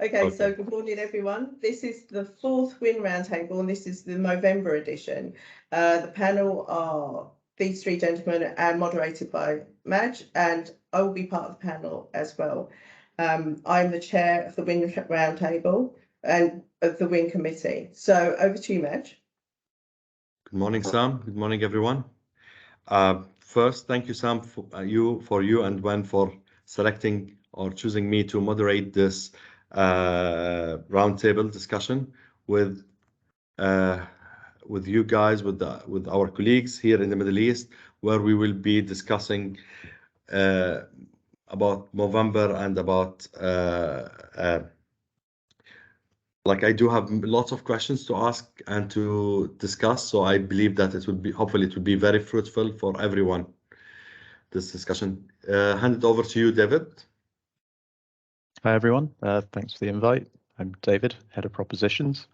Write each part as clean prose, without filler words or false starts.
Okay, so good morning, everyone. This is the fourth WIN Roundtable, and this is the Movember edition. The panel are these three gentlemen and moderated by Madge, and I will be part of the panel as well. I'm the chair of the WIN Roundtable and of the WIN committee. So over to you, Madge. Good morning, Sam. Good morning, everyone. First, thank you, Sam, for you and Wen for selecting or choosing me to moderate this roundtable discussion with you guys, with our colleagues here in the Middle East, where we will be discussing about Movember and about like I do have lots of questions to ask and to discuss. So I believe that it will be, hopefully it will be very fruitful for everyone, this discussion. Hand it over to you, David. Hi, everyone. Thanks for the invite. I'm David, Head of Propositions.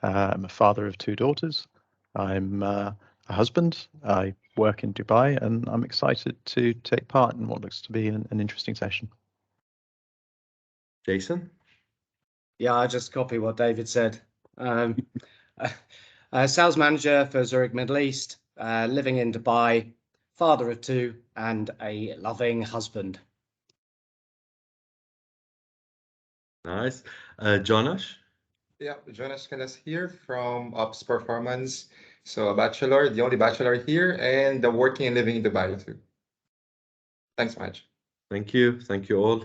I'm a father of two daughters. I'm a husband. I work in Dubai, and I'm excited to take part in what looks to be an interesting session. Jason? Yeah, I just copy what David said. Sales manager for Zurich Middle East, living in Dubai, father of two, and a loving husband. Nice. Jonas? Yeah, Jonas Canas here from Ops Performance. So a bachelor, the only bachelor here, and working and living in Dubai too. Thanks much. Thank you. Thank you all.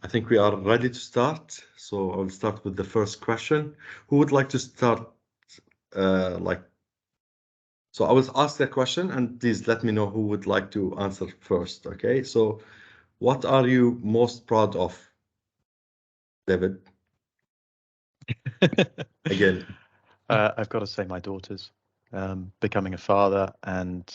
I think we are ready to start. So I'll start with the first question. Who would like to start? So I will ask the question, and please let me know who would like to answer first. Okay. So what are you most proud of, David? Again. I've got to say my daughters. Becoming a father and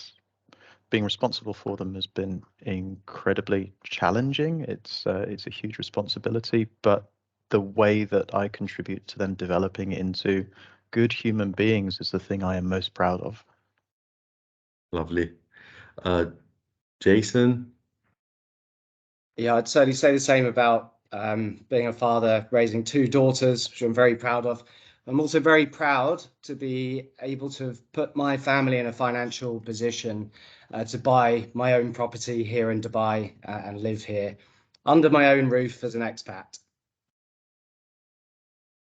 being responsible for them has been incredibly challenging. It's a huge responsibility, but the way that I contribute to them developing into good human beings is the thing I am most proud of. Lovely. Jason? Yeah, I'd certainly say the same about being a father, raising two daughters, which I'm very proud of. I'm also very proud to be able to have put my family in a financial position to buy my own property here in Dubai and live here under my own roof as an expat.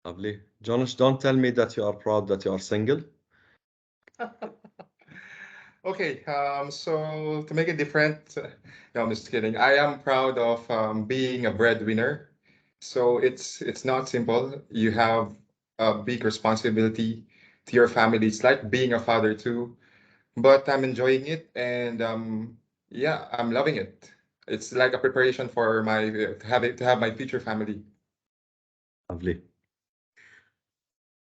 Lovely. Jonas, don't tell me that you are proud that you are single. Okay, so to make it different, no, I'm just kidding. I am proud of being a breadwinner. So it's not simple. You have a big responsibility to your family. It's like being a father too, but I'm enjoying it, and yeah, I'm loving it. It's like a preparation for my to have my future family. Lovely.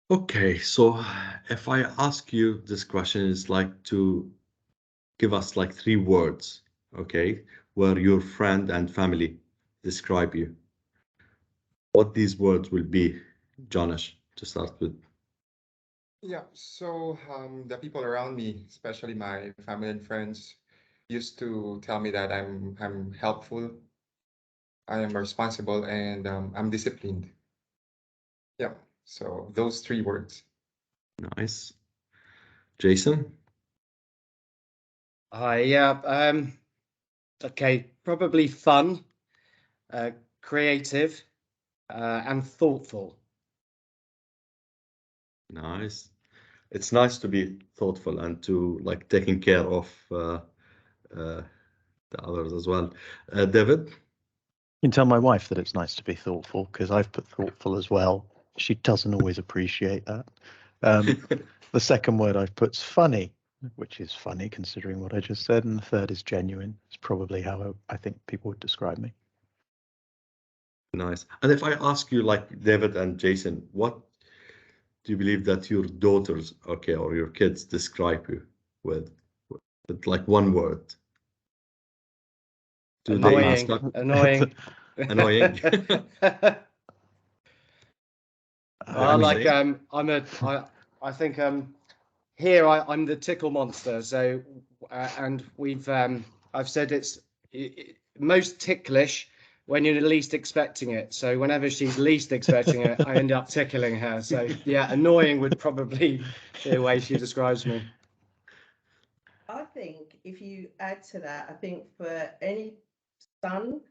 Okay, so if I ask you this question, is like to give us like 3 words, okay, where your friend and family describe you. What these words will be, Jonas, to start with. Yeah, so the people around me, especially my family and friends, used to tell me that I'm helpful, I am responsible, and I'm disciplined. Yeah, so those 3 words. Nice. Jason? Yeah, okay, probably fun, creative, and thoughtful. Nice. It's nice to be thoughtful and to like taking care of the others as well. David? You can tell my wife that it's nice to be thoughtful, because I've put thoughtful as well. She doesn't always appreciate that. The second word I've put's funny, which is funny considering what I just said. And the third is genuine. It's probably how I think people would describe me. Nice. And if I ask you, like David and Jason, what do you believe that your daughters, okay, or your kids describe you with like one word? Do they Annoying. Annoying. Annoying. I think here I'm the tickle monster. So and I've said it's most ticklish when you're least expecting it. So whenever she's least expecting it, I end up tickling her. So yeah, annoying would probably be the way she describes me. I think if you add to that, I think for any son,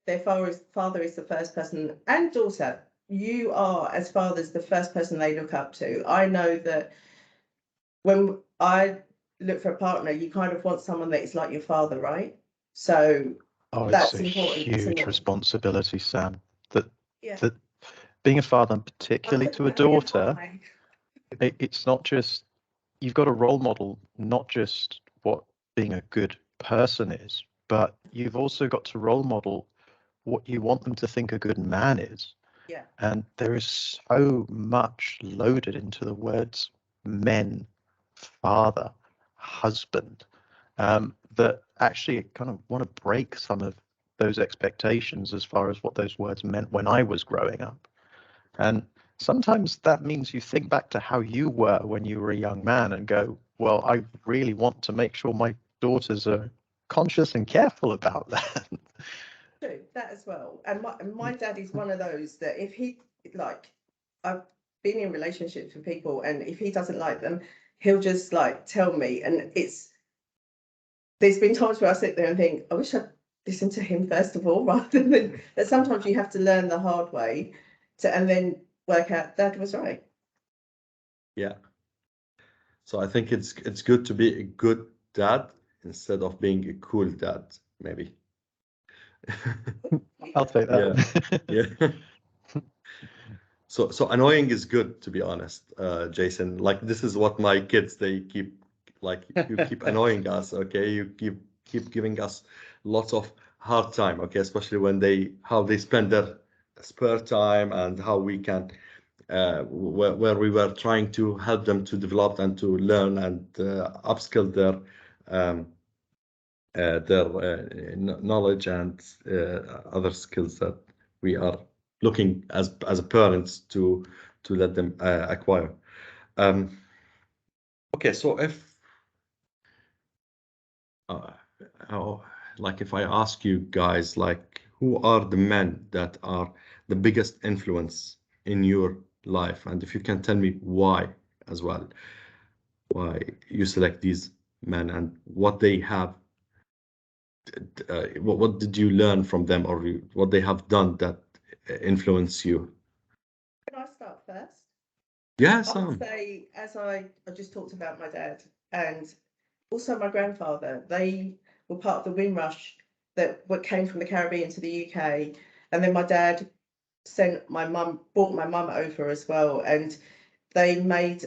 their father is the first person, and daughter, you are, as fathers, the first person they look up to. I know that when I look for a partner, you kind of want someone that is like your father, right? So Oh, that's it's a important to huge me. responsibility, Sam. That Yeah. that being a father, and particularly to a daughter, it's not just, you've got a role model, not just what being a good person is, but you've also got to role model what you want them to think a good man is. Yeah. And there is so much loaded into the words men, father, husband, that actually kind of want to break some of those expectations as far as what those words meant when I was growing up. And sometimes that means you think back to how you were when you were a young man and go, well, I really want to make sure my daughters are conscious and careful about that. True, that as well. And my dad is one of those that if he, like, I've been in relationships with people, and if he doesn't like them, he'll just like tell me. And there's been times where I sit there and think, I wish I'd listened to him first of all, rather than that. Sometimes you have to learn the hard way and then work out Dad was right. Yeah. So I think it's good to be a good dad instead of being a cool dad, maybe. I'll take that. Yeah. So annoying is good, to be honest, Jason. Like, this is what my kids, they keep, like, you keep annoying us, okay? You keep giving us lots of hard time, okay? Especially when how they spend their spare time, and how we can where we were trying to help them to develop and to learn and upskill their knowledge and other skills that we are looking as a parents to let them acquire. Okay, so if like, if I ask you guys, like, who are the men that are the biggest influence in your life, and if you can tell me why as well, why you select these men and what they have, what did you learn from them, or what they have done that influence you? Can I start first? Yeah, I would Sam. say, as I just talked about my dad and also my grandfather, they were part of the Windrush that came from the Caribbean to the UK. And then my dad brought my mum over as well. And they made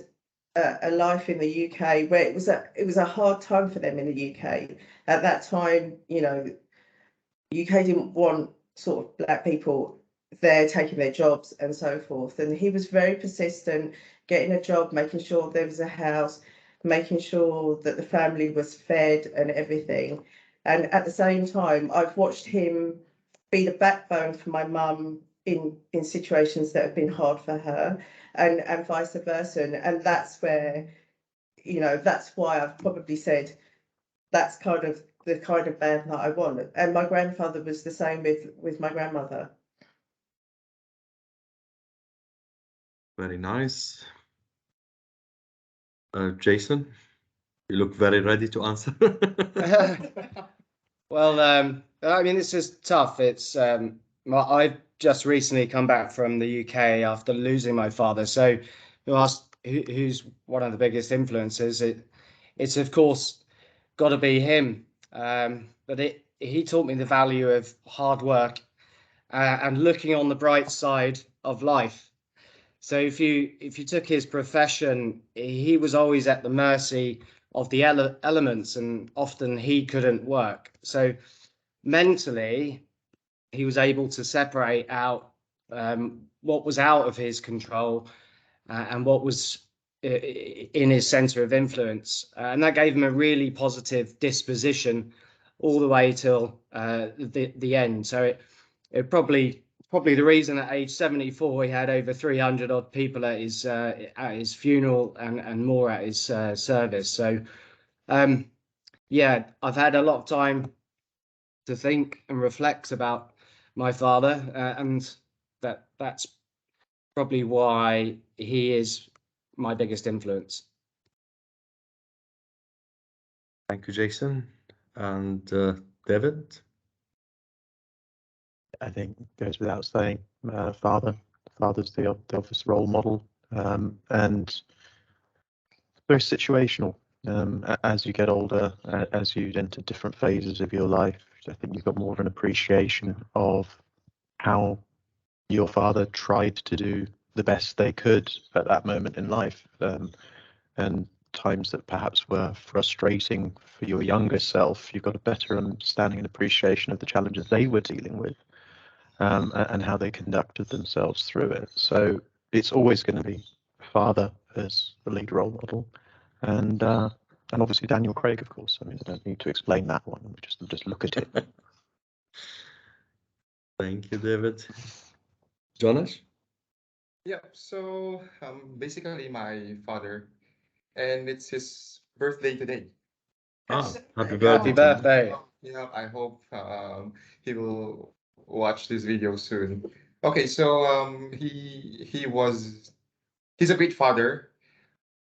a life in the UK where it was a hard time for them in the UK. At that time, UK didn't want sort of black people there taking their jobs and so forth. And he was very persistent, getting a job, making sure there was a house, making sure that the family was fed and everything. And at the same time, I've watched him be the backbone for my mum in situations that have been hard for her, and vice versa. And that's where, that's why I've probably said that's kind of the kind of man that I want. And my grandfather was the same with my grandmother. Very nice. Jason, you look very ready to answer. Well, I mean, this is tough. It's I've just recently come back from the UK after losing my father. So, you asked who's one of the biggest influences? It's of course got to be him. But he taught me the value of hard work and looking on the bright side of life. So if you took his profession, he was always at the mercy of the elements, and often he couldn't work. So mentally, he was able to separate out what was out of his control and what was in his center of influence. And that gave him a really positive disposition all the way till the end. So it probably the reason at age 74 he had over 300 odd people at his funeral and more at his service. So yeah, I've had a lot of time to think and reflect about my father, and that's probably why he is my biggest influence. Thank you, Jason. And David? I think it goes without saying, father's the obvious role model, and very situational. As you get older, as you enter different phases of your life, I think you've got more of an appreciation of how your father tried to do the best they could at that moment in life, and times that perhaps were frustrating for your younger self, you've got a better understanding and appreciation of the challenges they were dealing with, and how they conducted themselves through it. So it's always going to be father as the lead role model, and obviously Daniel Craig, of course. I mean, I don't need to explain that one. Just look at it. Thank you, David. Jonas? Yeah, so basically my father, and it's his birthday today. Happy Happy birthday. birthday. Yeah, I hope he will watch this video soon. Okay, so he's a great father,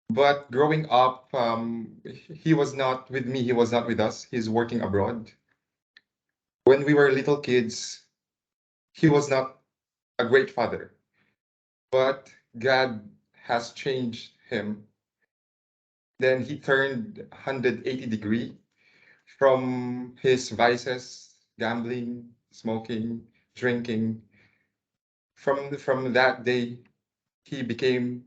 but growing up, he was not with me. He was not with us. He's working abroad. When we were little kids, he was not a great father, but God has changed him. Then he turned 180-degree from his vices, gambling, smoking, drinking. From that day, he became,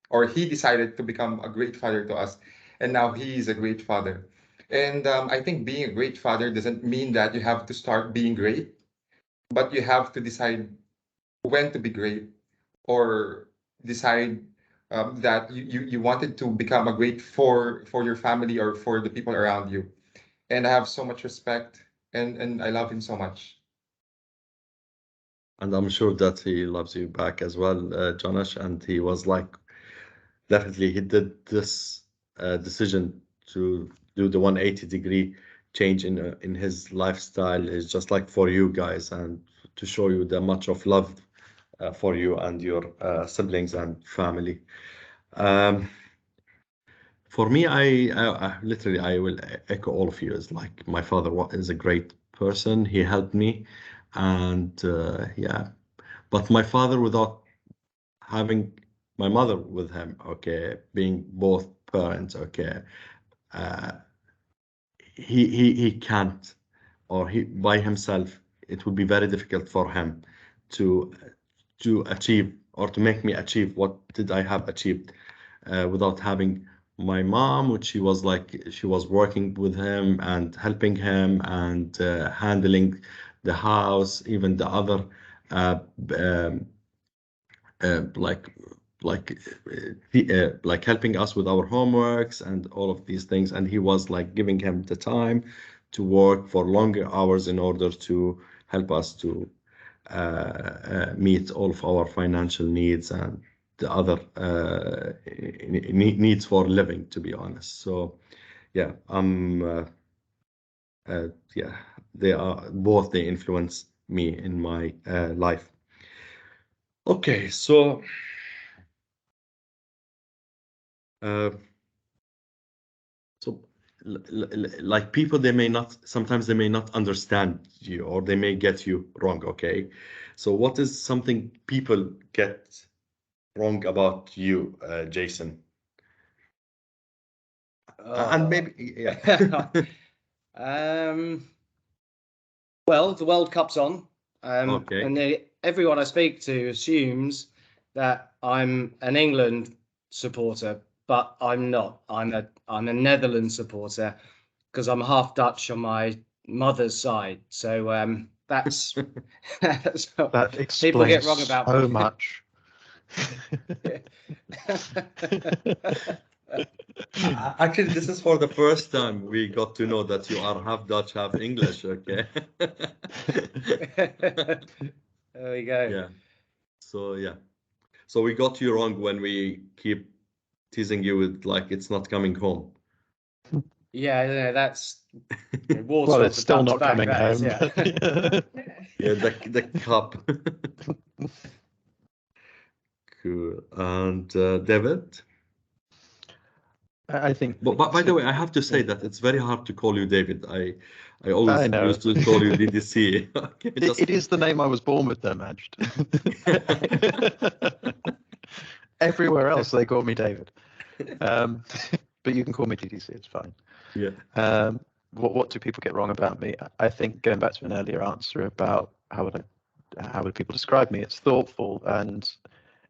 or he decided to become a great father to us, and now he is a great father. And I think being a great father doesn't mean that you have to start being great, but you have to decide when to be great, or decide that you wanted to become a great for your family or for the people around you. And I have so much respect, and I love him so much. And I'm sure that he loves you back as well, Jonas. And he was like, definitely, he did this decision to do the 180-degree change in his lifestyle. Is just like for you guys, and to show you the much of love for you and your siblings and family. For me, I literally I will echo all of you. It's like my father is a great person. He helped me, and yeah. But my father, without having my mother with him, okay, being both parents, okay, uh, he can't, or he by himself. It would be very difficult for him to achieve or to make me achieve what did I have achieved without having my mom, which she was working with him and helping him and handling the house, even the other uh, um, like like helping us with our homeworks and all of these things. And he was like giving him the time to work for longer hours in order to help us to meet all of our financial needs and the other needs for living, to be honest. So yeah, yeah, they influence me in my life. Okay, so uh, so like people, sometimes they may not understand you, or they may get you wrong. Okay, so what is something people get wrong about you, Jason? And maybe, yeah. Well, the World Cup's on, Okay. and everyone I speak to assumes that I'm an England supporter, but I'm not. I'm a Netherlands supporter because I'm half Dutch on my mother's side. So that's That people get explains wrong about so me. much. Actually, this is for the first time we got to know that you are half Dutch, half English. Okay. There we go. Yeah. So yeah. So we got you wrong when we keep teasing you with like it's not coming home. Yeah, that's water Well, off it's the still duck's not back, coming that is, home. yeah. But, yeah. Yeah, the cup. Cool. And David? I think. But by the way, I have to say that it's very hard to call you David. I always I know. used to call you DDC. Okay, just It is the name I was born with, though, Majd. Everywhere else they call me David, but you can call me DDC. It's fine. yeah. What do people get wrong about me? I think going back to an earlier answer about how would people describe me, it's thoughtful, and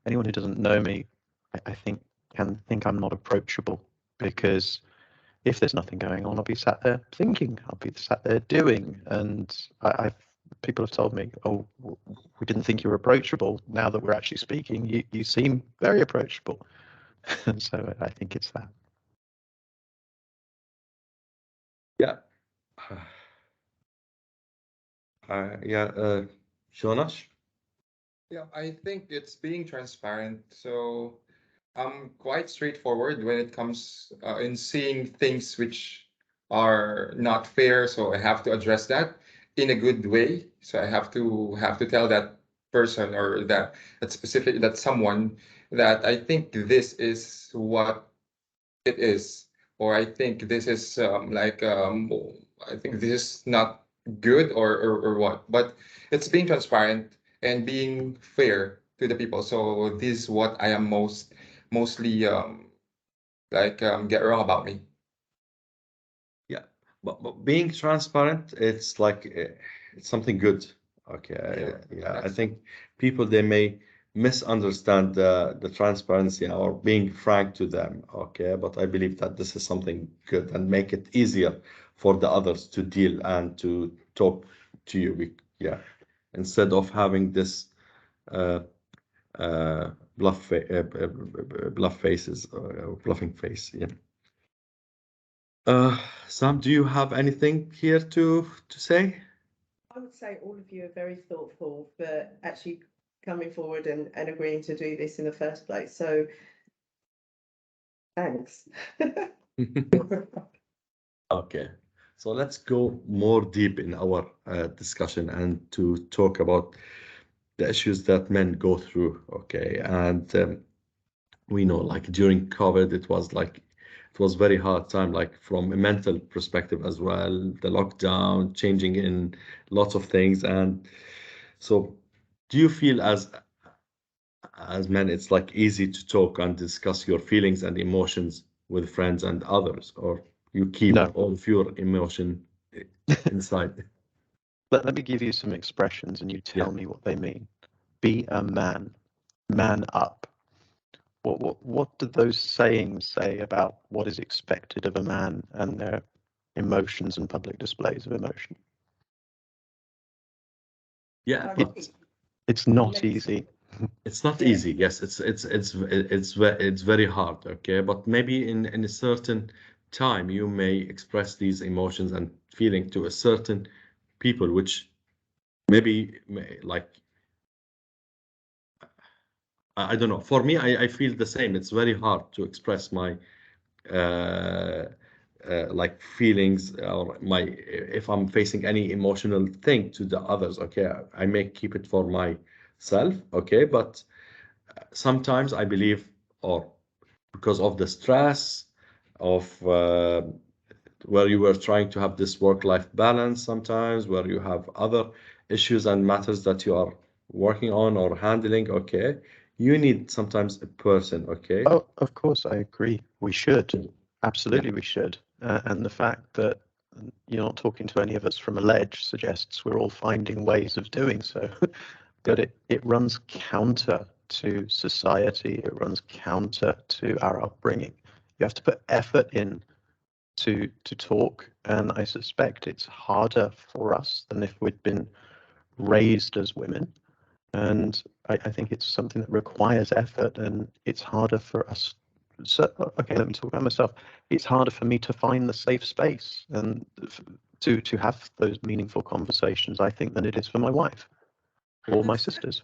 anyone who doesn't know me, I think can think I'm not approachable, because if there's nothing going on, I'll be sat there thinking, I'll be sat there doing, and people have told me, oh, we didn't think you were approachable. Now that we're actually speaking, you seem very approachable. And so I think it's that. Yeah. Jonas? Yeah, I think it's being transparent. So I'm quite straightforward when it comes in seeing things which are not fair. So I have to address that in a good way. So I have to tell that person or that someone that I think this is what it is, or I think this is I think this is not good, or what. But it's being transparent and being fair to the people. So this is what I am mostly get wrong about me. Yeah, but being transparent, it's like it's something good. Okay, yeah, I think people they may misunderstand the transparency or being frank to them. Okay, but I believe that this is something good and make it easier for the others to deal and to talk to you. Yeah, instead of having this uh, bluff faces, bluffing face. Yeah. Sam, do you have anything here to say? I would say all of you are very thoughtful for actually coming forward and agreeing to do this in the first place. So thanks. Okay, so let's go more deep in our discussion and to talk about the issues that men go through. Okay, and we know like during COVID, it was very hard time, like from a mental perspective as well, the lockdown, changing in lots of things. And so do you feel as men, it's like easy to talk and discuss your feelings and emotions with friends and others, or you keep No. all of your emotion inside? Let me give you some expressions and you tell me what they mean. Be a man. Man up. What do those sayings say about what is expected of a man and their emotions and public displays of emotion? Yeah, It's not easy. it's not easy. Yes, it's very hard. Okay, but maybe in a certain time you may express these emotions and feeling to a certain people, which maybe like I don't know. For me, I feel the same. It's very hard to express my uh, like feelings, or my if I'm facing any emotional thing to the others. Okay, I may keep it for myself. Okay, but sometimes I believe, or because of the stress of where you were trying to have this work-life balance, sometimes where you have other issues and matters that you are working on or handling, okay, you need sometimes a person. Okay. Oh, of course, I agree. We should. Absolutely, Yeah. we should. And the fact that you're not talking to any of us from a ledge suggests we're all finding ways of doing so. But it runs counter to society. It runs counter to our upbringing. You have to put effort in to talk, and I suspect it's harder for us than if we'd been raised as women. And I think it's something that requires effort, and it's harder for us. So, okay, let me talk about myself. It's harder for me to find the safe space and to have those meaningful conversations, I think, than it is for my wife or my sisters.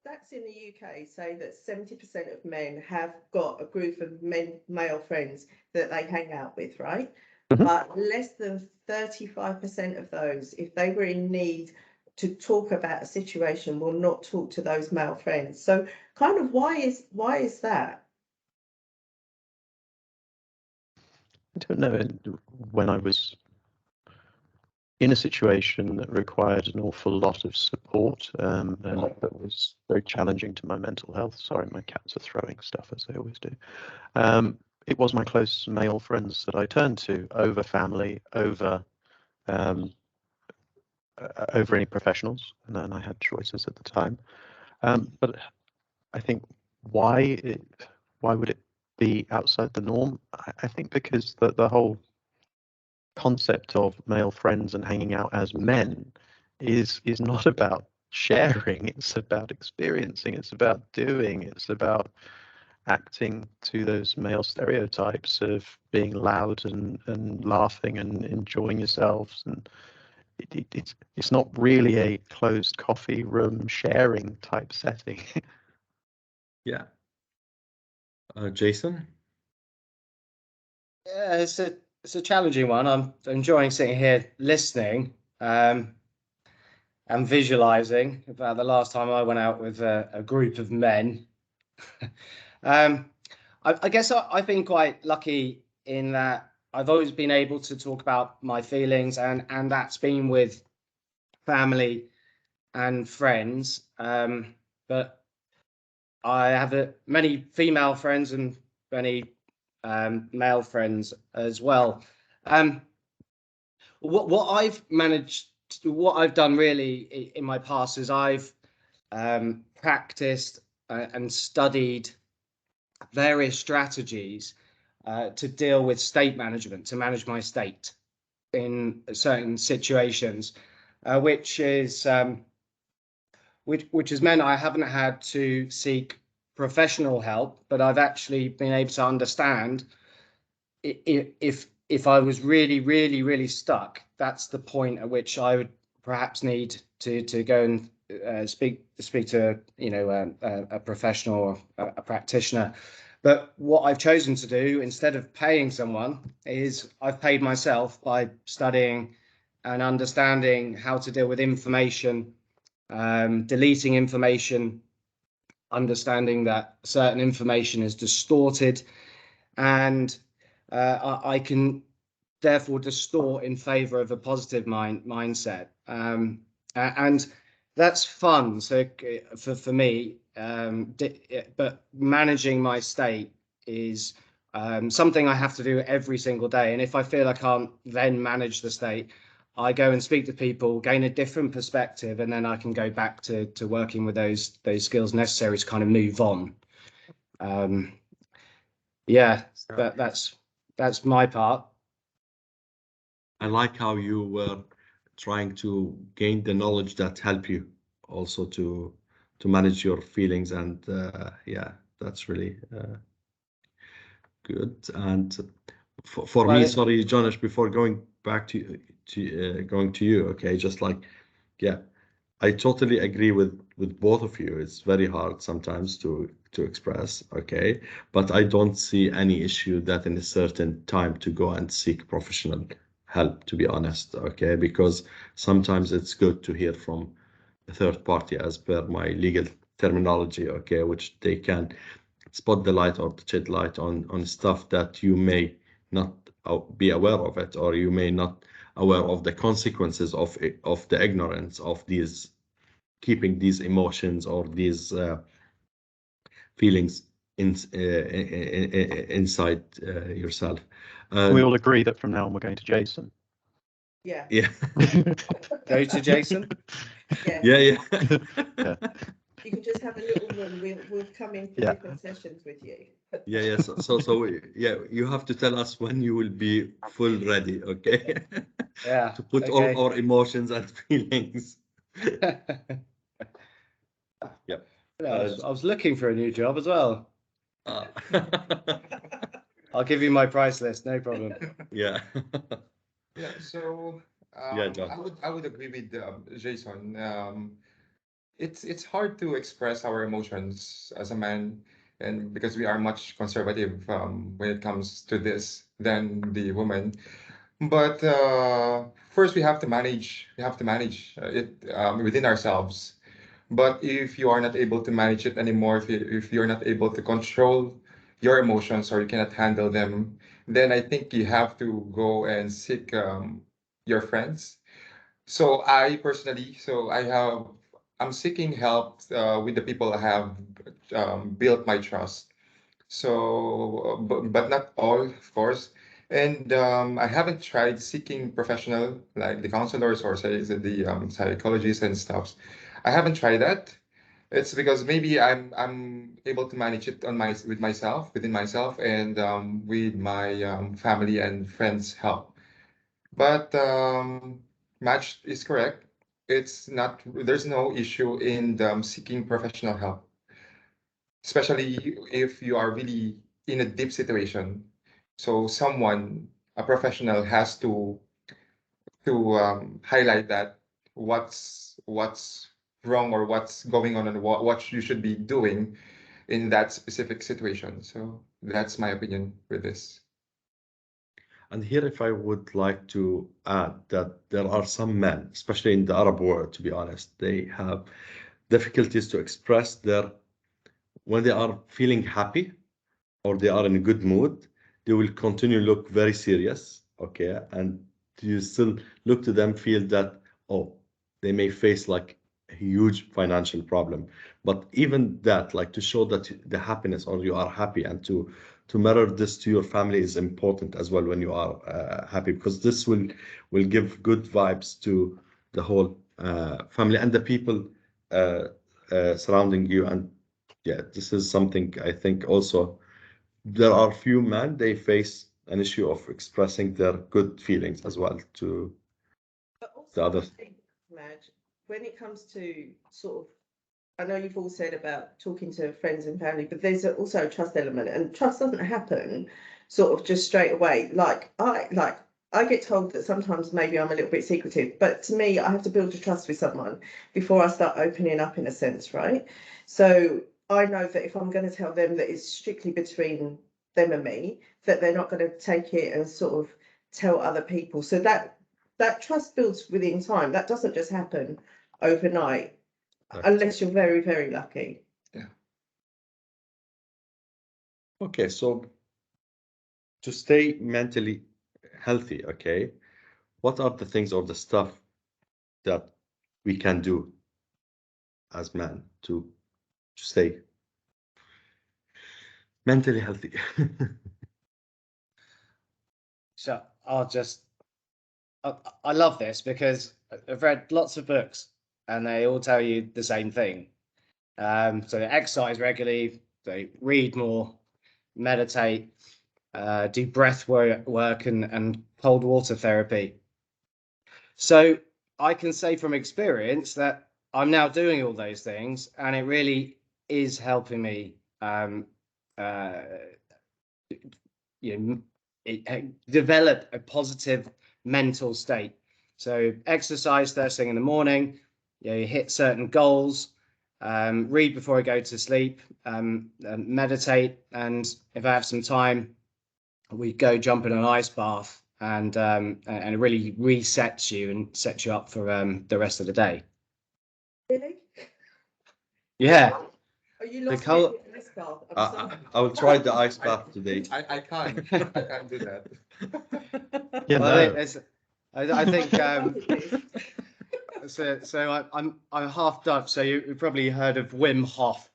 Stats in the UK say that 70% of men have got a group of male friends that they hang out with, right? Mhm. But less than 35% of those, if they were in need to talk about a situation will not talk to those male friends. So kind of why is that? I don't know. When I was in a situation that required an awful lot of support, and that was very challenging to my mental health. Sorry, my cats are throwing stuff as they always do. It was my close male friends that I turned to over family, over any professionals, and then I had choices at the time. But I think why would it be outside the norm? I think because the whole concept of male friends and hanging out as men is not about sharing. It's about experiencing. It's about doing. It's about acting to those male stereotypes of being loud and laughing and enjoying yourselves. And it's not really a closed coffee room sharing type setting. Yeah. Jason? Yeah, it's a challenging one. I'm enjoying sitting here listening and visualizing about the last time I went out with a group of men. I guess I've been quite lucky in that I've always been able to talk about my feelings, and that's been with family and friends. But I have many female friends and many male friends as well. What I've managed, what I've done really in my past is I've practiced and studied various strategies to deal with state management, to manage my state in certain situations, which has meant I haven't had to seek professional help, but I've actually been able to understand if I was really, really, really stuck, that's the point at which I would perhaps need to go and speak to a professional or a practitioner. But what I've chosen to do instead of paying someone is I've paid myself by studying and understanding how to deal with information, deleting information, understanding that certain information is distorted, and I can therefore distort in favor of a positive mindset. And that's fun. So for me, but managing my state is something I have to do every single day. And if I feel I can't then manage the state, I go and speak to people, gain a different perspective, and then I can go back to working with those skills necessary to kind of move on. Yeah, that's my part. I like how you were trying to gain the knowledge that help you also to manage your feelings, and yeah, that's really good. And for me, sorry, Jonas, before going back to going to you, okay, just like, yeah, I totally agree with both of you. It's very hard sometimes to express, okay, but I don't see any issue that in a certain time to go and seek professional help, to be honest, okay, because sometimes it's good to hear from a third party, as per my legal terminology, okay, which they can spot the light or shed light on stuff that you may not be aware of it, or you may not aware of the consequences of the ignorance of these, keeping these emotions or these feelings inside yourself. We all agree that from now on we're going to Jason. Yeah. Yeah. Go to Jason. Yeah. Yeah. Yeah. You can just have a little room. We'll come in for Yeah. different sessions with you. Yeah. So yeah, you have to tell us when you will be full ready, okay? Yeah. To put okay. all our emotions and feelings. Yeah. I was looking for a new job as well. Uh, I'll give you my price list, no problem. yeah. Yeah, so Yeah, John. I would agree with Jason. It's hard to express our emotions as a man, and because we are much conservative when it comes to this than the woman. But first, we have to manage. We have to manage it within ourselves. But if you are not able to manage it anymore, if you're not able to control your emotions or you cannot handle them, then I think you have to go and seek your friends. So I personally, I'm seeking help with the people I have built my trust. So, but not all, of course. And I haven't tried seeking professional like the counselors or say the psychologists and stuff. I haven't tried that. It's because maybe I'm able to manage it on my with myself within myself and with my family and friends' help. But match is correct. It's not. There's no issue in seeking professional help, especially if you are really in a deep situation. So someone, a professional, has to highlight that what's wrong or what's going on and what you should be doing in that specific situation. So that's my opinion with this. And here, if I would like to add that there are some men, especially in the Arab world, to be honest, they have difficulties to express when they are feeling happy or they are in a good mood, they will continue look very serious, okay? And you still look to them, feel that, oh, they may face like a huge financial problem. But even that, like to show that the happiness or you are happy and to mirror this to your family is important as well when you are happy, because this will give good vibes to the whole family and the people surrounding you. And yeah, this is something I think also there are few men they face an issue of expressing their good feelings as well to But the also, I others. think, Madge, when it comes to sort of, I know you've all said about talking to friends and family, but there's also a trust element, and trust doesn't happen sort of just straight away. I get told that sometimes maybe I'm a little bit secretive, but to me, I have to build a trust with someone before I start opening up in a sense, right? So I know that if I'm going to tell them that it's strictly between them and me, that they're not going to take it and sort of tell other people. So that trust builds within time. That doesn't just happen overnight Right. unless you're very, very lucky. Yeah. Okay, so to stay mentally healthy, okay, what are the things or the stuff that we can do as men to stay mentally healthy? So I love this because I've read lots of books and they all tell you the same thing. So exercise regularly, they read more, meditate, do breath work and cold water therapy. So I can say from experience that I'm now doing all those things and it really is helping me develop a positive mental state. So exercise first thing in the morning, you hit certain goals, read before I go to sleep, meditate, and if I have some time, we go jump in an ice bath, and it really resets you and sets you up for the rest of the day. Really? Yeah. Are you The lost col- in this bath? I'm I sorry. will try the ice bath today. I can't do that. Yeah, Well, no. I think Bucket list. so. I'm half Dutch, so you've probably heard of Wim Hof,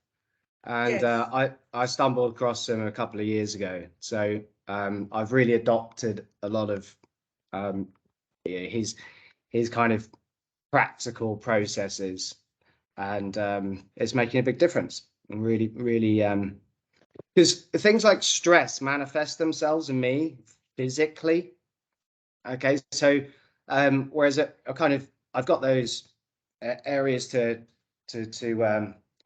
and Yes. I stumbled across him a couple of years ago. So I've really adopted a lot of his kind of practical processes, and it's making a big difference. And really, because things like stress manifest themselves in me physically. Okay, so whereas I've got those areas to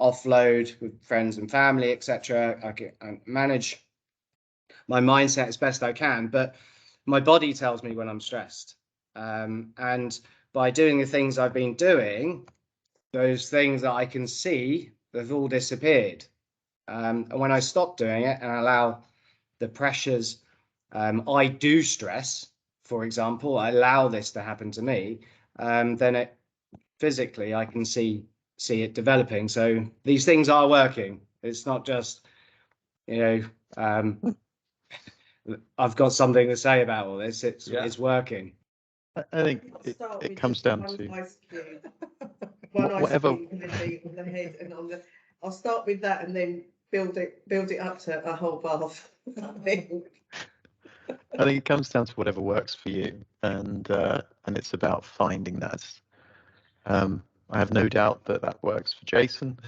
offload with friends and family, etc. I manage my mindset as best I can, but my body tells me when I'm stressed, and by doing the things I've been doing, those things that I can see, they've all disappeared. And when I stop doing it and allow the pressures, I do stress for example, I allow this to happen to me, then it physically I can see it developing. So these things are working. It's not just, you know, I've got something to say about all this. It's working. I think I'll start it with comes just down one to ice cube. One ice whatever. cube and then be on the head and on the. I'll start with that and then build it up to a whole bath. I think it comes down to whatever works for you, and it's about finding that. I have no doubt that that works for Jason.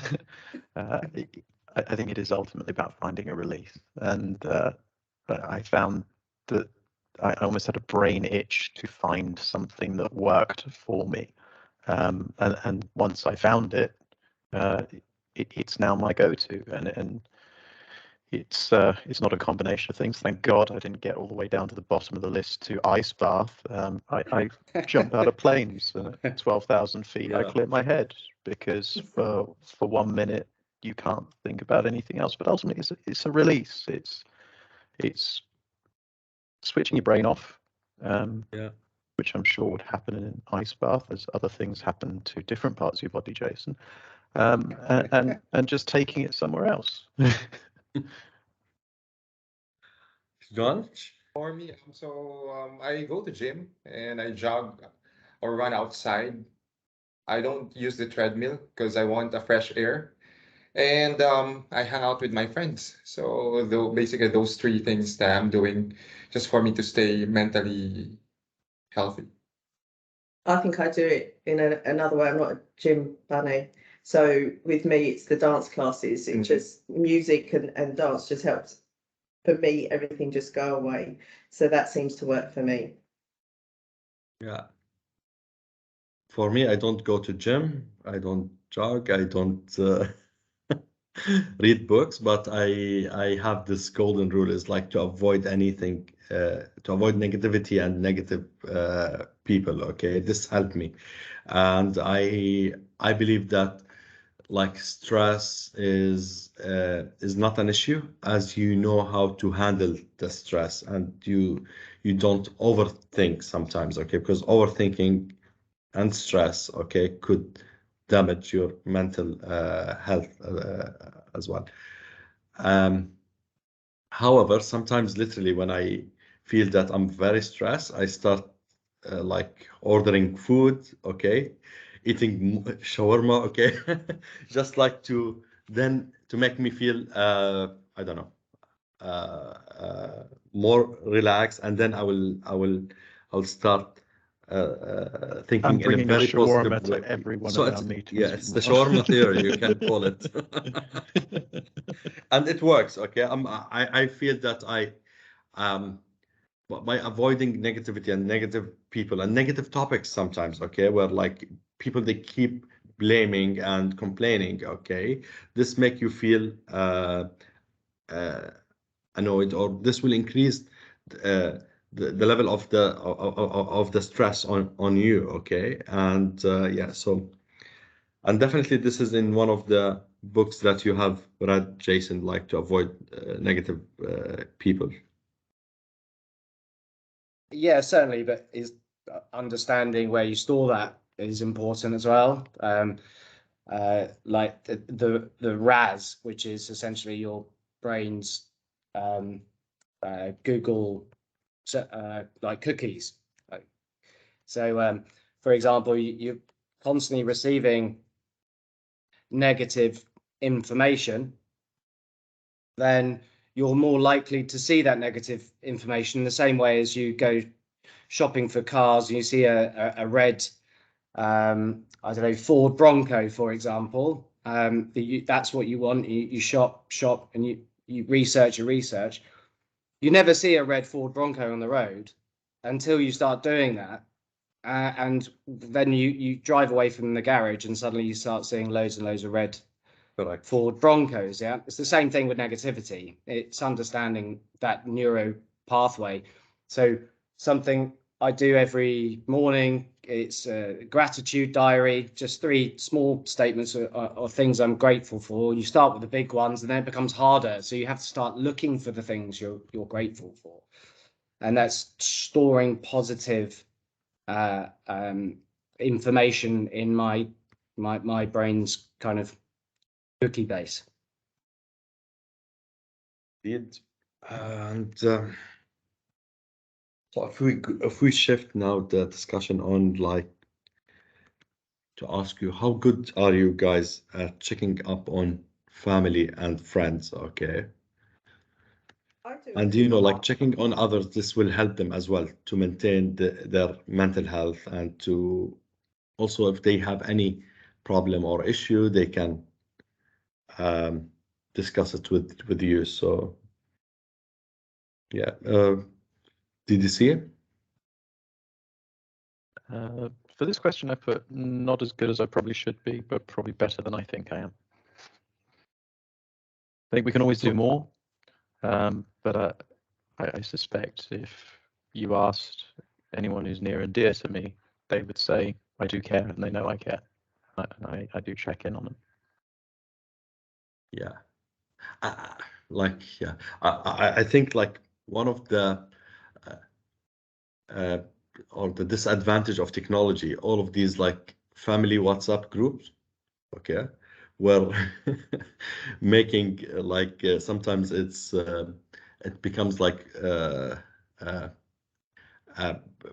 I think it is ultimately about finding a release, and I found that I almost had a brain itch to find something that worked for me, and once I found it, it's now my go-to, and it's not a combination of things. Thank God I didn't get all the way down to the bottom of the list to ice bath. I jump out of planes at 12,000 feet. I clear my head because for 1 minute you can't think about anything else. But ultimately, it's a release. It's switching your brain off. Which I'm sure would happen in an ice bath, as other things happen to different parts of your body, Jason. And just taking it somewhere else. John? For me, I go to gym and I jog or run outside. I don't use the treadmill because I want a fresh air. And I hang out with my friends. So basically those three things that I'm doing just for me to stay mentally healthy. I think I do it in another way. I'm not a gym bunny. So with me, it's the dance classes. It just music and dance just helps. For me, everything just go away. So that seems to work for me. Yeah. For me, I don't go to gym. I don't jog. I don't read books. But I have this golden rule: is like to avoid anything, to avoid negativity and negative people. Okay, this helped me, and I believe that like stress is not an issue as you know how to handle the stress, and you don't overthink sometimes, okay, because overthinking and stress, okay, could damage your mental health as well. However, sometimes literally when I feel that I'm very stressed, I start like ordering food, okay, eating shawarma, okay, just like to then to make me feel I don't know, more relaxed, and then I'll start thinking I'm in a bringing a very positive shawarma way. to every one So of it's, our meetings. yeah, it's the shawarma theory, you can call it. And it works, okay. I feel that um by avoiding negativity and negative people and negative topics sometimes, okay, where like people they keep blaming and complaining, okay, this make you feel uh, annoyed, or this will increase the level of the stress on you, okay. And yeah, so, and definitely this is in one of the books that you have read, Jason, like to avoid negative people. Yeah, certainly, but is understanding where you store that is important as well. Like the RAS, which is essentially your brain's Google like cookies. So, for example, you're constantly receiving negative information, then you're more likely to see that negative information in the same way as you go shopping for cars and you see a red, I don't know, Ford Bronco, for example. That's what you want. You shop, and you research. You never see a red Ford Bronco on the road until you start doing that. And then you drive away from the garage and suddenly you start seeing loads and loads of red Correct. Ford Broncos. Yeah, it's the same thing with negativity. It's understanding that neuro pathway. So something I do every morning, it's a gratitude diary, just 3 small statements of things I'm grateful for. You start with the big ones and then it becomes harder. So you have to start looking for the things you're grateful for. and that's storing positive information in my brain's kind of cookie base. And so if we shift now the discussion on, like, to ask you, how good are you guys at checking up on family and friends? Okay. I do. And like checking on others, this will help them as well to maintain their mental health, and to also, if they have any problem or issue, they can discuss it with you. So yeah, did you see it? For this question, I put not as good as I probably should be, but probably better than I think I am. I think we can always do more, but I suspect if you asked anyone who's near and dear to me, they would say, I do care, and they know I care. I do check in on them. Yeah. I think like one of the or the disadvantage of technology, all of these like family WhatsApp groups, okay, where making sometimes it becomes like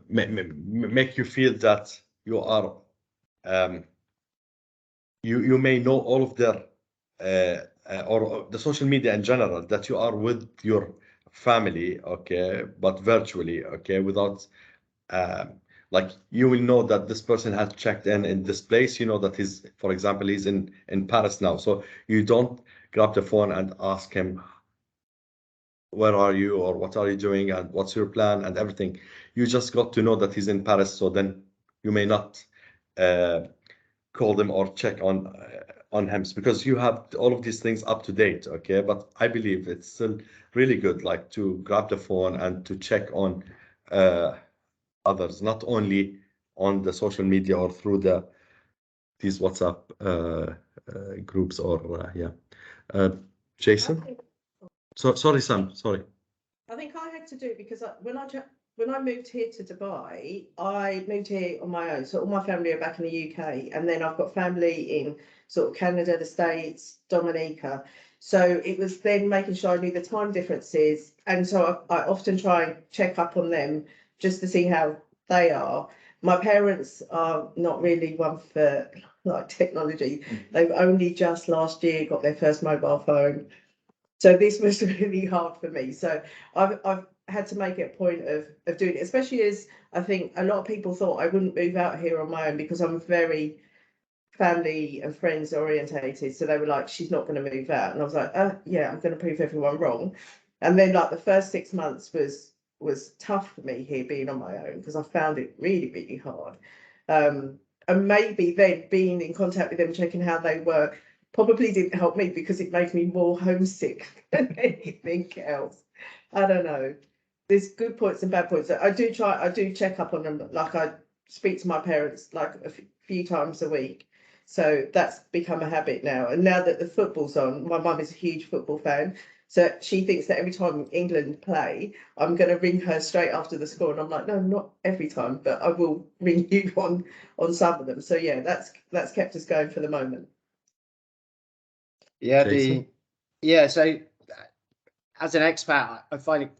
make you feel that you are you may know all of their or the social media in general, that you are with your family, okay, but virtually, okay, without like you will know that this person has checked in this place, that he's, for example, he's in Paris now, so you don't grab the phone and ask him, where are you, or what are you doing, and what's your plan and everything. You just got to know that he's in Paris, so then you may not call them or check on him, because you have all of these things up to date, okay. But I believe it's still really good, like, to grab the phone and to check on others, not only on the social media or through these WhatsApp groups, or Jason. Sorry, Sam. Sorry. I think I had to do it because when I moved here to Dubai, I moved here on my own. So all my family are back in the UK, and then I've got family in sort of Canada, the States, Dominica. So it was then making sure I knew the time differences, and so I often try and check up on them just to see how they are. My parents are not really one for like technology. They've only just last year got their first mobile phone. So this was really hard for me. So I've had to make it a point of doing it, especially as I think a lot of people thought I wouldn't move out here on my own because I'm very family and friends orientated. So they were like, she's not going to move out. And I was like, yeah, I'm going to prove everyone wrong. And then like the first 6 months was tough for me here being on my own because I found it really, really hard. And maybe then being in contact with them, checking how they were, probably didn't help me because it made me more homesick than anything else. I don't know. There's good points and bad points. I do check up on them. Like I speak to my parents like a few times a week. So that's become a habit now. And now that the football's on, my mum is a huge football fan. So she thinks that every time England play, I'm going to ring her straight after the score. And I'm like, no, not every time, but I will ring you on some of them. So yeah, that's kept us going for the moment. Yeah, Jason? So as an expat, I find it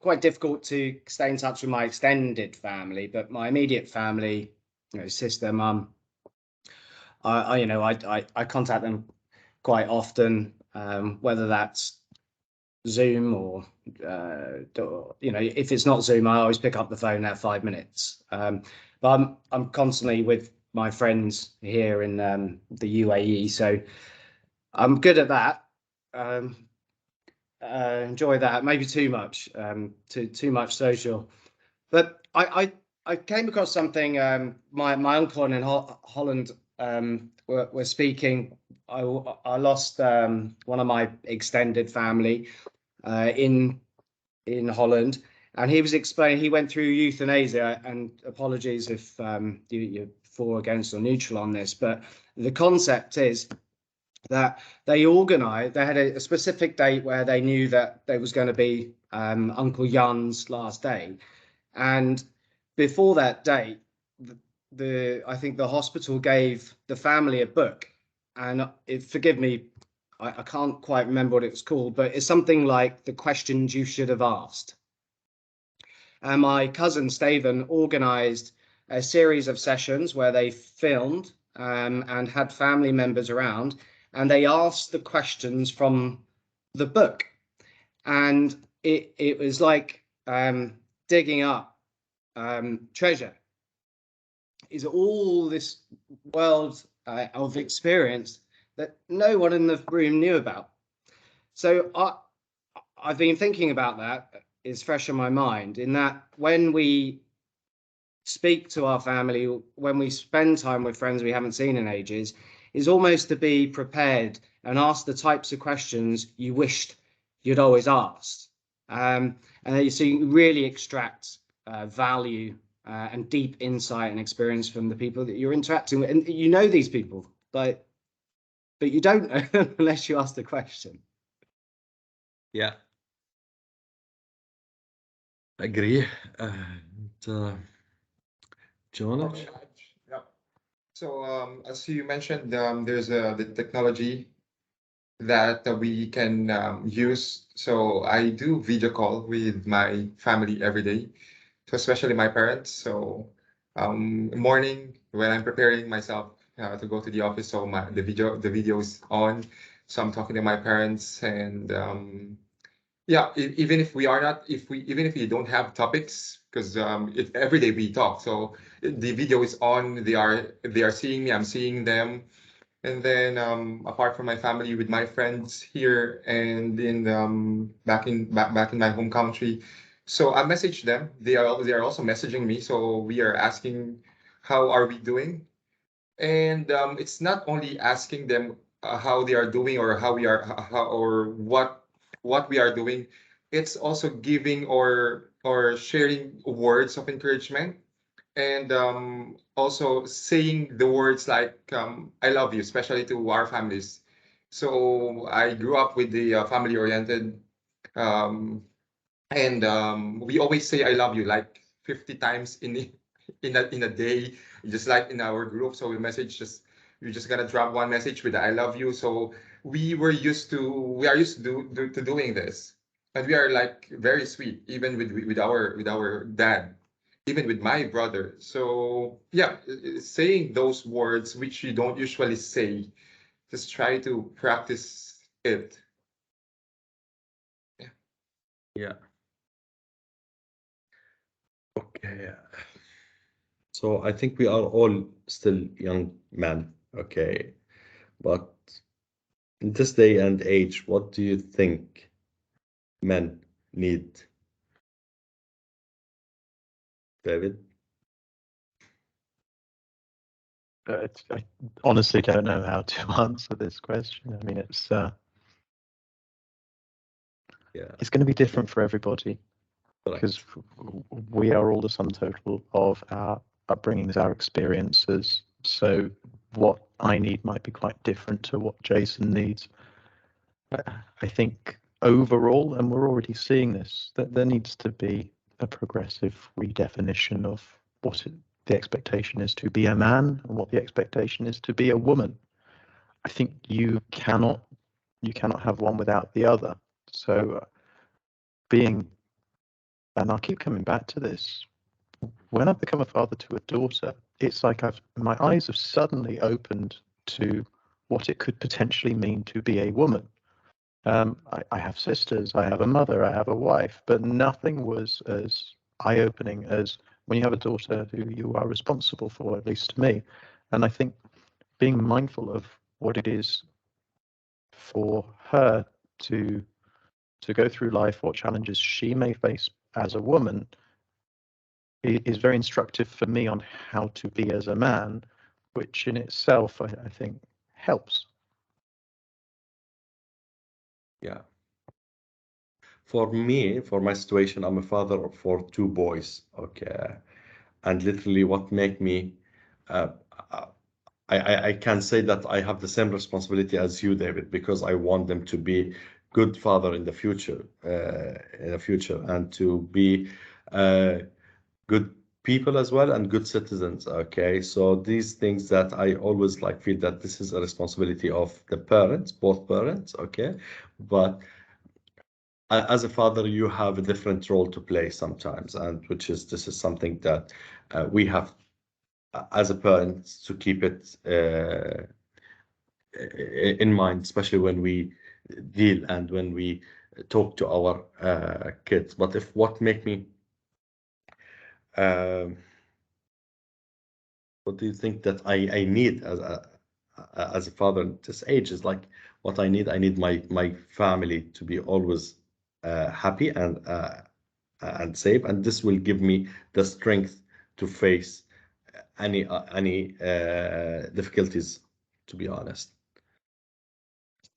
quite difficult to stay in touch with my extended family, but my immediate family, sister, mum, I contact them quite often, whether that's Zoom or if it's not Zoom, I always pick up the phone and have 5 minutes. But I'm constantly with my friends here in the UAE, so I'm good at that. Enjoy that. Maybe too much, too much social. But I came across something. My uncle in Holland were speaking. I lost one of my extended family in Holland, and he was explaining he went through euthanasia. And apologies if you're for, against, or neutral on this, but the concept is that they organized, they had a specific date where they knew that there was going to be Uncle Jan's last day. And before that date, I think the hospital gave the family a book. And forgive me, I can't quite remember what it was called, but it's something like the questions you should have asked. And my cousin Stephen organized a series of sessions where they filmed and had family members around, and they asked the questions from the book. And it was like digging up treasure. Is all this world of experience that no one in the room knew about. So I've been thinking about that. Is fresh in my mind, in that when we speak to our family, when we spend time with friends we haven't seen in ages, is almost to be prepared and ask the types of questions you wished you'd always asked. And so you really extract value and deep insight and experience from the people that you're interacting with. And you know these people, but you don't know unless you ask the question. Yeah. Agree. Jonah? Yeah. So as you mentioned, there's the technology that we can use. So I do video call with my family every day, so especially my parents. So morning when I'm preparing myself to go to the office, so the video is on. So I'm talking to my parents, and yeah, even if we are not, even if we don't have topics, because every day we talk. So the video is on. They are seeing me. I'm seeing them. And then apart from my family, with my friends here and in back in my home country, so I message them. They are also messaging me. So we are asking how are we doing, and it's not only asking them how they are doing or how we are or what we are doing. It's also giving or sharing words of encouragement, and also saying the words like "I love you," especially to our families. So I grew up with the family oriented, um, and we always say "I love you" like 50 times in a day, just like in our group. So we just gonna drop one message with "I love you." So we are used to doing this, and we are like very sweet, even with our dad, even with my brother. So yeah, saying those words which you don't usually say, just try to practice it. Yeah. Yeah. Okay. So I think we are all still young men, okay? But in this day and age, what do you think men need? David? I honestly don't know how to answer this question. I mean, it's Yeah, going to be different for everybody, correct. because we are all the sum total of our upbringings, our experiences. So what I need might be quite different to what Jason needs. I think overall, and we're already seeing this, that there needs to be a progressive redefinition of what the expectation is to be a man and what the expectation is to be a woman. I think you cannot have one without the other. So and I'll keep coming back to this, when I've become a father to a daughter, it's like my eyes have suddenly opened to what it could potentially mean to be a woman. I have sisters, I have a mother, I have a wife, but nothing was as eye-opening as when you have a daughter who you are responsible for, at least to me. And I think being mindful of what it is for her to go through life, what challenges she may face as a woman, is very instructive for me on how to be as a man, which in itself I think helps. Yeah. For me, for my situation, I'm a father for two boys, okay? And literally what make me, uh, I can say that I have the same responsibility as you, David, because I want them to be good father in the future, and to be good people as well and good citizens. Okay, so these things that I always like feel that this is a responsibility of the parents, both parents. Okay, but as a father, you have a different role to play sometimes, and this is something that we have as a parent to keep it in mind, especially when we deal and when we talk to our kids. But if what make me, what do you think that I need as a father at this age is like what I need? I need my family to be always happy and safe, and this will give me the strength to face any difficulties, to be honest.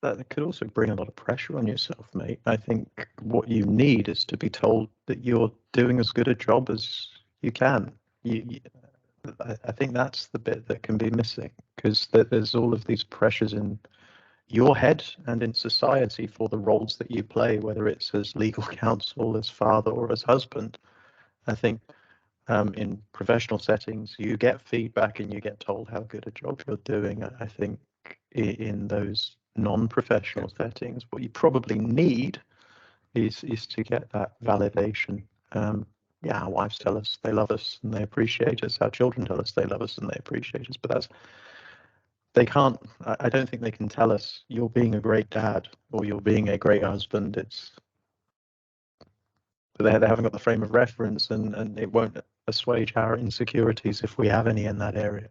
That could also bring a lot of pressure on yourself, mate. I think what you need is to be told that you're doing as good a job as you can. I think that's the bit that can be missing, because there's all of these pressures in your head and in society for the roles that you play, whether it's as legal counsel, as father, or as husband. I think in professional settings, you get feedback and you get told how good a job you're doing. I think in those non-professional settings, what you probably need is to get that validation. Yeah, our wives tell us they love us and they appreciate us. Our children tell us they love us and they appreciate us. But they can't. I don't think they can tell us you're being a great dad or you're being a great husband. They haven't got the frame of reference, and it won't assuage our insecurities if we have any in that area.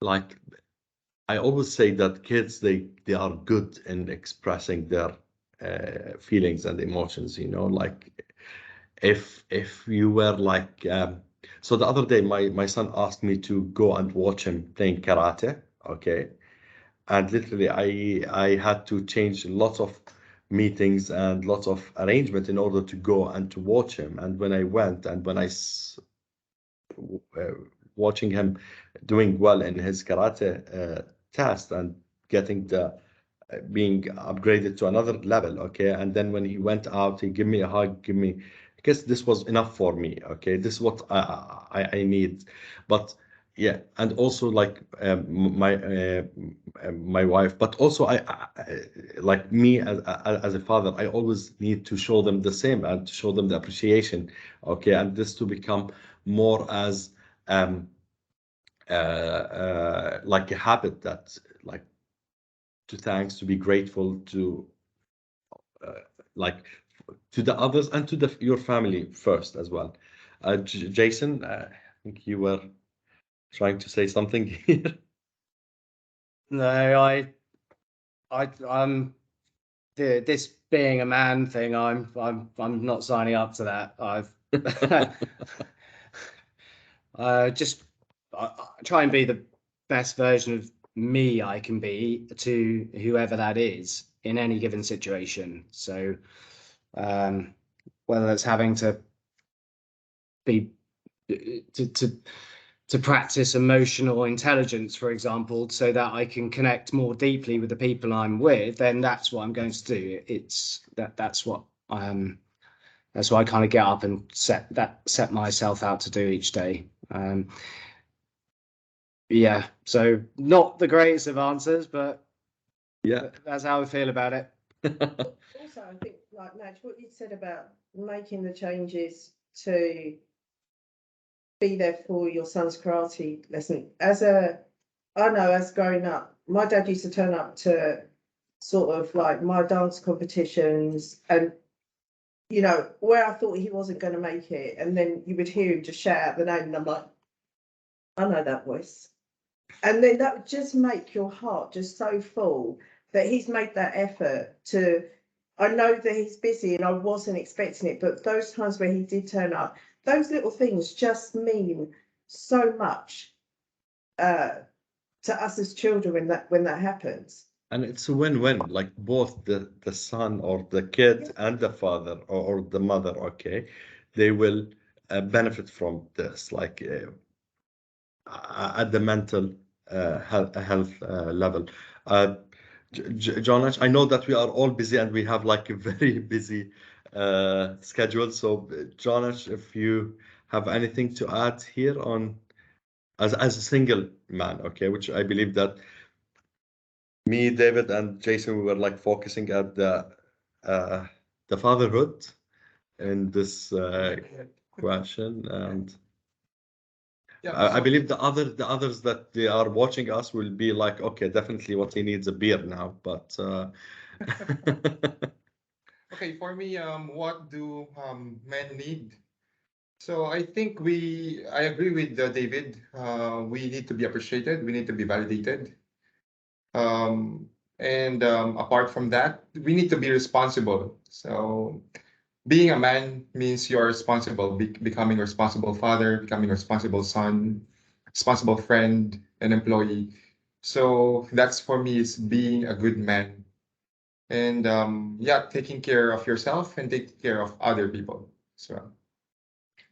Like I always say that kids, they are good in expressing their feelings and emotions, like if you were like so the other day my son asked me to go and watch him playing karate, okay, and literally I had to change lots of meetings and lots of arrangement in order to go and to watch him. And when I went and when I watching him doing well in his karate test and getting the being upgraded to another level, okay, and then when he went out, he gave me a hug, I guess this was enough for me, okay, this is what I need. But yeah, and also like my wife, but also I like me as a father, I always need to show them the same and to show them the appreciation, okay, and this to become more as like a habit, that like to thanks, to be grateful to like to the others and to your family first as well. Jason, I think you were trying to say something here. No, I'm this being a man thing. I'm not signing up to that. Just try and be the best version of me I can be to whoever that is in any given situation. So whether that's having to be to practice emotional intelligence, for example, so that I can connect more deeply with the people I'm with, then that's what I'm going to do. That's what I kind of get up and set myself out to do each day. Yeah, so not the greatest of answers, but Yeah, that's how I feel about it. Also, I think, like Madge, what you said about making the changes to be there for your son's karate lesson. I know as growing up, my dad used to turn up to sort of like my dance competitions and, where I thought he wasn't going to make it. And then you would hear him just shout out the name and I'm like, I know that voice. And then that would just make your heart just so full that he's made that effort to, I know that he's busy and I wasn't expecting it, but those times where he did turn up, those little things just mean so much to us as children when that happens. and it's a win-win, like both the son or the kid and the father or the mother, okay, they will benefit from this. Like at the mental health level. Jonash, I know that we are all busy and we have like a very busy schedule. So, Jonash, if you have anything to add here on as a single man, okay, which I believe that me, David, and Jason, we were like focusing at the fatherhood in this question, and Yeah, I believe the others that they are watching us will be like, okay, definitely what he needs a beer now, but okay, for me, what do men need? So I think I agree with David. We need to be appreciated. We need to be validated. Um, and apart from that, we need to be responsible. So being a man means you're responsible, becoming a responsible father, becoming a responsible son, responsible friend, and employee. So that's for me is being a good man. And yeah, taking care of yourself and taking care of other people. So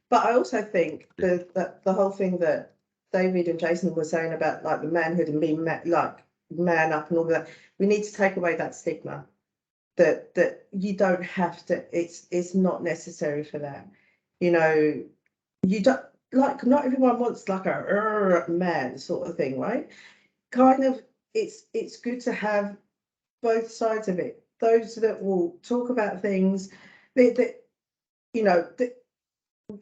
But I also think that the whole thing that David and Jason were saying about like the manhood and being like man up and all that, we need to take away that stigma that you don't have to. It's not necessary for that. You know, you don't like not everyone wants like a man sort of thing, right? Kind of, it's good to have both sides of it. Those that will talk about things that you know that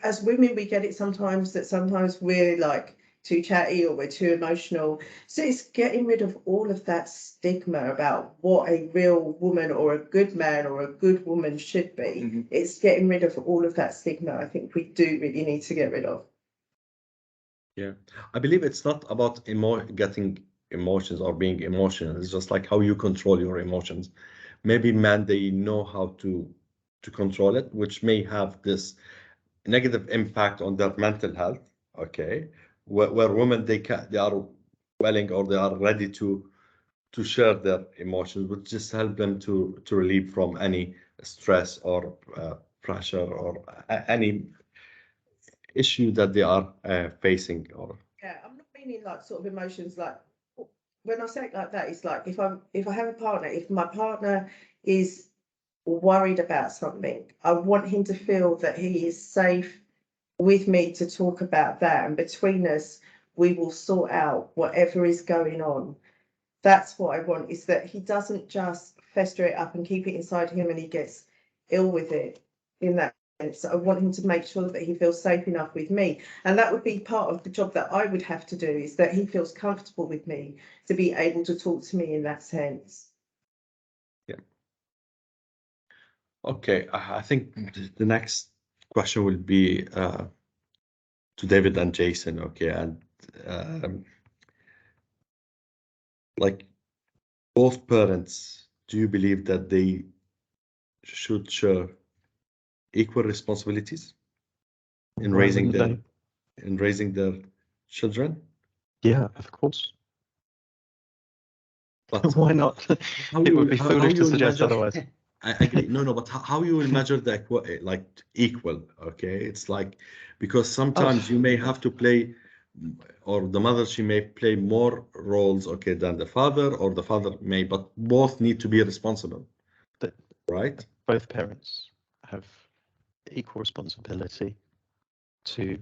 as women we get it sometimes that sometimes we're like too chatty or we're too emotional. So it's getting rid of all of that stigma about what a real woman or a good man or a good woman should be. Mhm. It's getting rid of all of that stigma. I think we do really need to get rid of. yeah, I believe it's not about getting emotions or being emotional. It's just like how you control your emotions. Maybe men, they know how to control it, which may have this negative impact on their mental health. Okay, where women they are willing or they are ready to share their emotions, would just help them to relieve from any stress or pressure or any issue that they are facing. Or Yeah, I'm not meaning like sort of emotions like when I say it like that, it's like if I have a partner, if my partner is worried about something, I want him to feel that he is safe with me to talk about that, and between us we will sort out whatever is going on. That's what I want, is that he doesn't just fester it up and keep it inside him and he gets ill with it in that sense. I want him to make sure that he feels safe enough with me. And that would be part of the job that I would have to do, is that he feels comfortable with me to be able to talk to me in that sense. yeah, okay. I think the next question will be to David and Jason. Okay, and like both parents, do you believe that they should share equal responsibilities in Why raising wouldn't their they? children? Yeah, of course. But Why not? how It you would will be how foolish you to will suggest measure? otherwise. I agree. No, no, but how you will measure the like equal? Okay, it's like because Oh, sometimes you may have to play, or the mother she may play more roles, okay, than the father, or the father may, but both need to be responsible, but right? both parents have equal responsibility to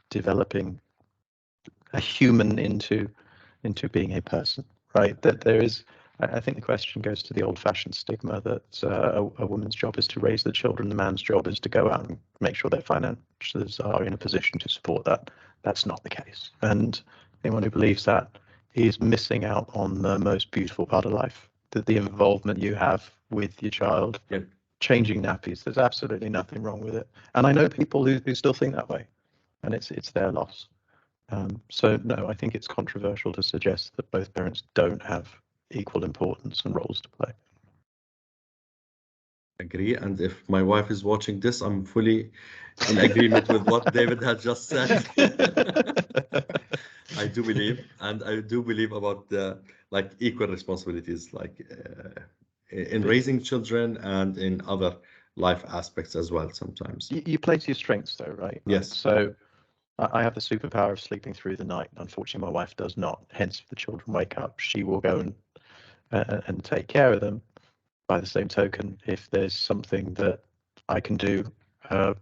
developing a human into being a person, right? That there is, I think the question goes to the old-fashioned stigma that a woman's job is to raise the children, the man's job is to go out and make sure their finances are in a position to support that. That's not the case. And anyone who believes that is missing out on the most beautiful part of life, that the involvement you have with your child, Yeah. changing nappies. There's absolutely nothing wrong with it. And I know people who still think that way, and it's their loss. So no, I think it's controversial to suggest that both parents don't have equal importance and roles to play. Agree. And if my wife is watching this, I'm fully in agreement with what David had just said. I do believe, and I do believe about the like equal responsibilities, like in raising children and in other life aspects as well. Sometimes, You play to your strengths though, right? yes, So I have the superpower of sleeping through the night. Unfortunately, my wife does not. Hence, if the children wake up, she will go and take care of them. By the same token, if there's something that I can do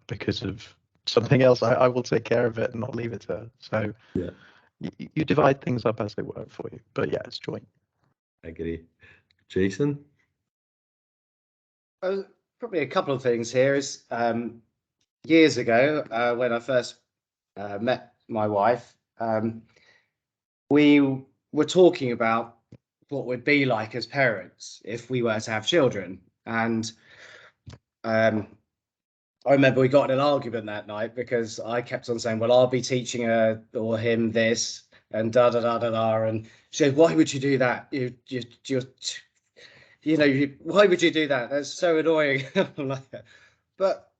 because of something else, I will take care of it and not leave it to her. So Yeah, you divide things up as they work for you. But yeah, it's joint. I agree. Jason? Probably a couple of things here is years ago when I first met my wife, we were talking about what would be like as parents if we were to have children. And I remember we got in an argument that night because I kept on saying, well, I'll be teaching her or him this and da da da da da. And she said, why would you do that? Why would you do that? That's so annoying. But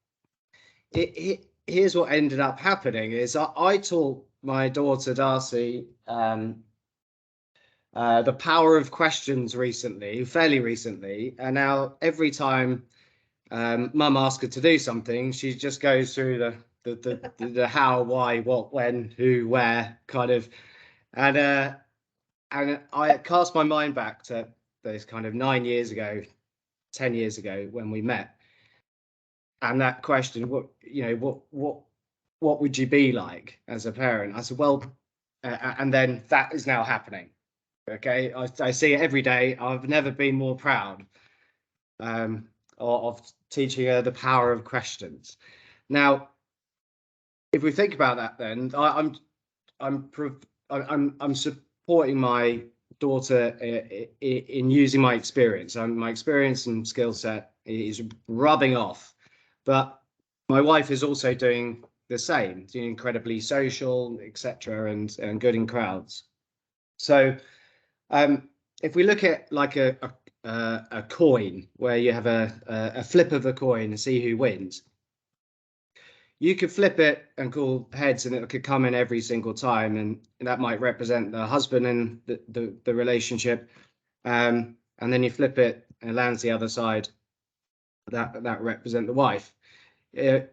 here's what ended up happening is I taught my daughter Darcy the power of questions fairly recently, and now every time mum asks her to do something, she just goes through the how, why, what, when, who, where kind of, and I cast my mind back to those kind of 9 years ago, 10 years ago when we met, and that question, what would you be like as a parent? I said, well, and then that is now happening. Okay, I see it every day. I've never been more proud of teaching her the power of questions. Now, if we think about that, then I'm supporting my daughter in using my experience. My experience and skill set is rubbing off, but my wife is also doing the same, doing incredibly social, etc., and good in crowds. So if we look at like a coin where you have a flip of a coin and see who wins, you could flip it and call heads and it could come in every single time, and that might represent the husband and the relationship, and then you flip it and it lands the other side, that represent the wife. It's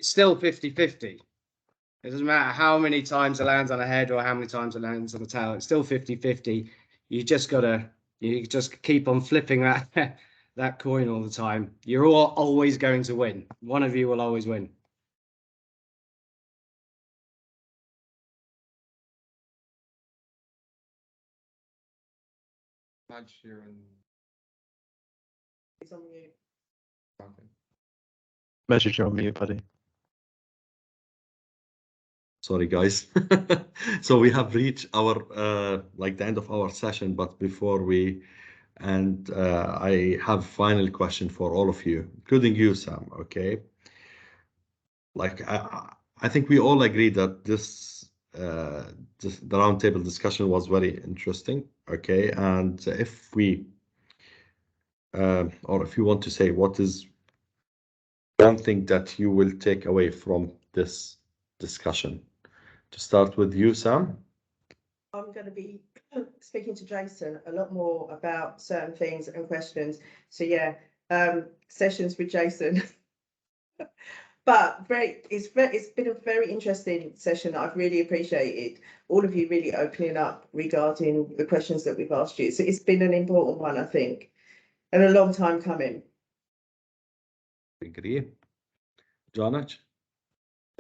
still 50-50. It doesn't matter how many times it lands on a head or how many times it lands on a tail. It's still 50-50. You just keep on flipping that coin all the time. You're always going to win. One of you will always win. Not sure. It's on mute. Okay. Measured, you're on mute, buddy. Sorry, guys. So we have reached our like the end of our session, but before we end, I have final question for all of you, including you, Sam. Okay. Like I think we all agree that the roundtable discussion was very interesting. Okay, and if we or if you want to say what is one thing that you will take away from this discussion, to start with you, Sam. I'm going to be speaking to Jason a lot more about certain things and questions. So yeah, sessions with Jason. But it's been a very interesting session. I've really appreciated all of you really opening up regarding the questions that we've asked you. So it's been an important one, I think, and a long time coming. Agree. Jonach?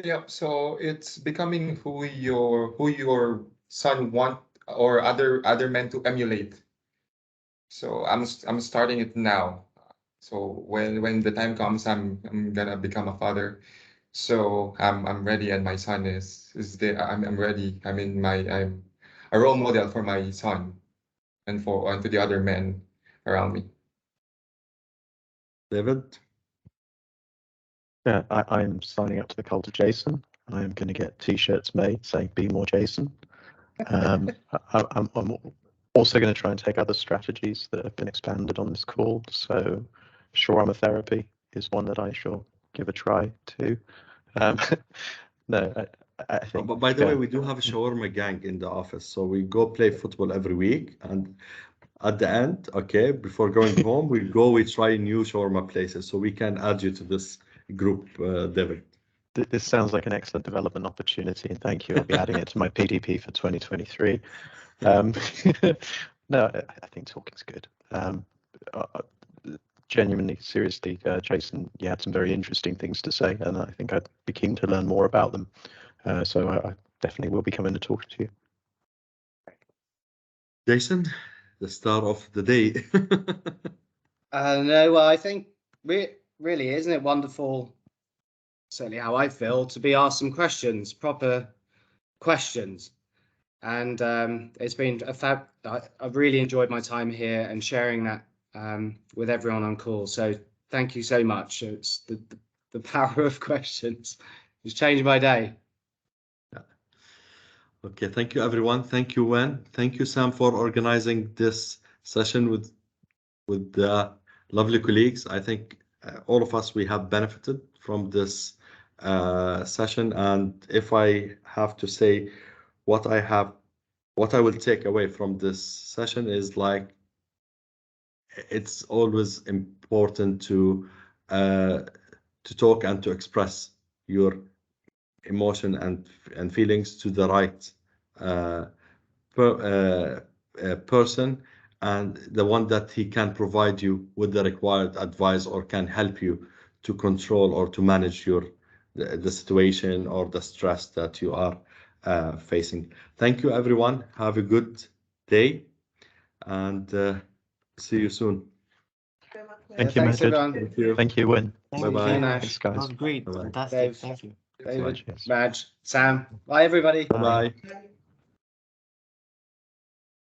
Yeah, so it's becoming who your son want or other men to emulate. So I'm starting it now. So when the time comes, I'm gonna become a father. So I'm ready, and my son is there. I'm ready. I'm a role model for my son and to the other men around me. David? Yeah, I'm signing up to the cult of Jason. I'm going to get T-shirts made saying "Be more Jason." I'm also going to try and take other strategies that have been expanded on this call. So, shawarma therapy is one that I shall give a try too. No, I think. But by the way, we do have a shawarma gang in the office, so we go play football every week, and at the end, okay, before going home, we try new shawarma places, so we can add you to this group, David. This sounds like an excellent development opportunity, and thank you. I'll be adding it to my PDP for 2023. No, I think talking's good. Genuinely, seriously, Jason, you had some very interesting things to say, and I think I'd be keen to learn more about them. So I definitely will be coming to talk to you. Jason, the star of the day. No, well, I think really, isn't it wonderful? Certainly, how I feel to be asked some questions, proper questions, and it's been I've really enjoyed my time here and sharing that with everyone on call. So thank you so much. It's the power of questions. It's changed my day. Okay, thank you everyone. Thank you, Wen. Thank you, Sam, for organizing this session with the lovely colleagues. I think all of us, we have benefited from this session. And if I have to say what I will take away from this session is like, it's always important to talk and to express your emotion and feelings to the right person, and the one that he can provide you with the required advice or can help you to control or to manage the situation or the stress that you are facing. Thank you, everyone. Have a good day, and see you soon. Thank you, Thanks, Majid. everyone. Thank you. Thank you, Win. Bye-bye. Thanks, guys. That was great. Bye-bye. Fantastic. Dave. Thank you. David, Cheers. Madge, Sam. Bye, everybody. Bye. Bye.